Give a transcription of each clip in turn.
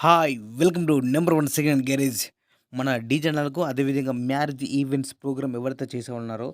Hi! Welcome to number 1 second hand garage. మన D ఛానల్‌కు అదేవిధంగా మ్యారేజ్ ఈవెంట్స్ ప్రోగ్రామ్ ఎవరైతే చేసేవాళ్ళున్నారో,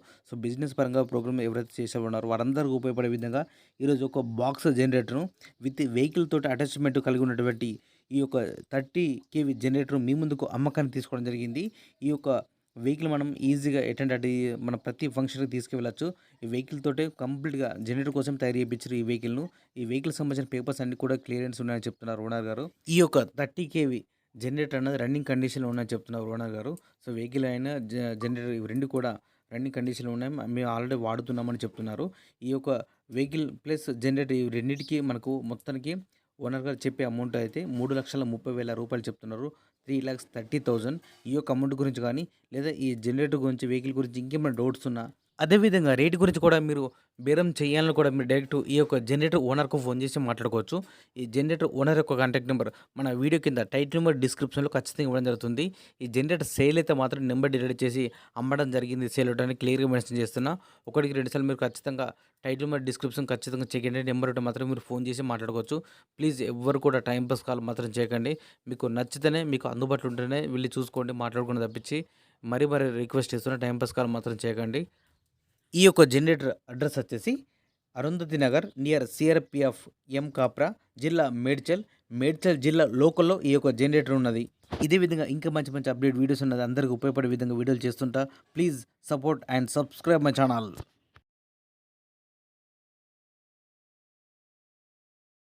బిజినెస్ పరంగా ప్రోగ్రామ్ ఎవరైతే చేసేవాళ్ళున్నారో వారందరికీ ఉపయోగపడే విధంగా ఈరోజు ఒక బాక్స్ జనరేటర్‌ను విత్ వెహికల్ తోటి అటాచ్‌మెంట్ కలిగి ఉన్నటువంటి ఈ యొక్క 30 కేవీ జనరేటర్ మీ ముందుకు అమ్మకానికి తీసుకోవడం జరిగింది. ఈ యొక్క వెహికల్ మనం ఈజీగా ఎటంటే అటు మన ప్రతి ఫంక్షన్‌కి తీసుకువెళ్ళొచ్చు. ఈ వెహికల్ తోటే కంప్లీట్‌గా జనరేటర్ కోసం తయారు చేపించారు ఈ వెహికల్‌ను. ఈ వెహికల్‌కి సంబంధించిన పేపర్స్ అన్నీ కూడా క్లియరెన్స్ ఉన్నాయని చెప్తున్నారు ఓనర్ గారు. ఈ యొక్క 30 కేవీ జనరేటర్ అనేది రన్నింగ్ కండిషన్‌లో ఉందని చెప్తున్నారు ఓనర్ గారు. వెహికల్ అయినా జనరేటర్ ఇవి 2 కూడా రన్నింగ్ కండిషన్‌లో ఉన్నాయి. మేము ఆల్రెడీ వాడుతున్నామని చెప్తున్నారు. ఈ యొక్క వెహికల్ ప్లస్ జనరేటర్ ఈ రెండిటికి మనకు మొత్తానికి ఓనర్ గారు చెప్పే అమౌంట్ అయితే రూ. 3,30,000 చెప్తున్నారు. 3,30,000 ఈ యొక్క అమౌంట్ గురించి కానీ, లేదా ఈ జనరేటర్ గురించి, వెహికల్ గురించి ఇంకేమైనా డౌట్స్ ఉన్నా, అదేవిధంగా రేట్ గురించి కూడా మీరు బేరం చేయాలని కూడా మీరు డైరెక్ట్ ఈ యొక్క జనరేటర్ ఓనర్‌కు ఫోన్ చేసి మాట్లాడుకోవచ్చు. ఈ జనరేటర్ ఓనర్ యొక్క కాంటాక్ట్ నెంబర్ మన వీడియో కింద టైటిల్ నెంబర్ డిస్క్రిప్షన్‌లో ఖచ్చితంగా ఇవ్వడం జరుగుతుంది. ఈ జనరేటర్ సేల్ అయితే మాత్రం నెంబర్ డిలీట్ చేసి అమ్మడం జరిగింది, సేల్ అవ్వడానికి క్లియర్‌గా మెన్షన్ చేస్తున్నా. ఒకటికి 2 సార్లు మీరు ఖచ్చితంగా టైటిల్ నెంబర్ డిస్క్రిప్షన్ ఖచ్చితంగా చెక్ చేయండి. నెంబర్ ఉంటే మాత్రం మీరు ఫోన్ చేసి మాట్లాడుకోవచ్చు. ప్లీజ్ ఎవ్వరు కూడా టైం పాస్ కాల్ మాత్రం చేయకండి. మీకు నచ్చితేనే, మీకు అందుబాటులో ఉంటేనే వెళ్లి చూసుకోండి, మాట్లాడుకోండి తప్పించి మరీ రిక్వెస్ట్ చేస్తున్నా, టైం పాస్ కాల్ మాత్రం చేయకండి. ఈ యొక్క జనరేటర్ అడ్రస్ వచ్చేసి అరుంధతి నగర్ నియర్ సిఆర్పిఎఫ్ ఎం కాప్రా, జిల్లా మేడ్చల్ జిల్లా లోకల్లో ఈ యొక్క జనరేటర్ ఉన్నది. ఇదే విధంగా ఇంకా మంచి మంచి అప్డేట్ వీడియోస్ ఉన్నది, అందరికీ ఉపయోగపడే విధంగా వీడియోలు చేస్తుంటా. Please support and subscribe my channel.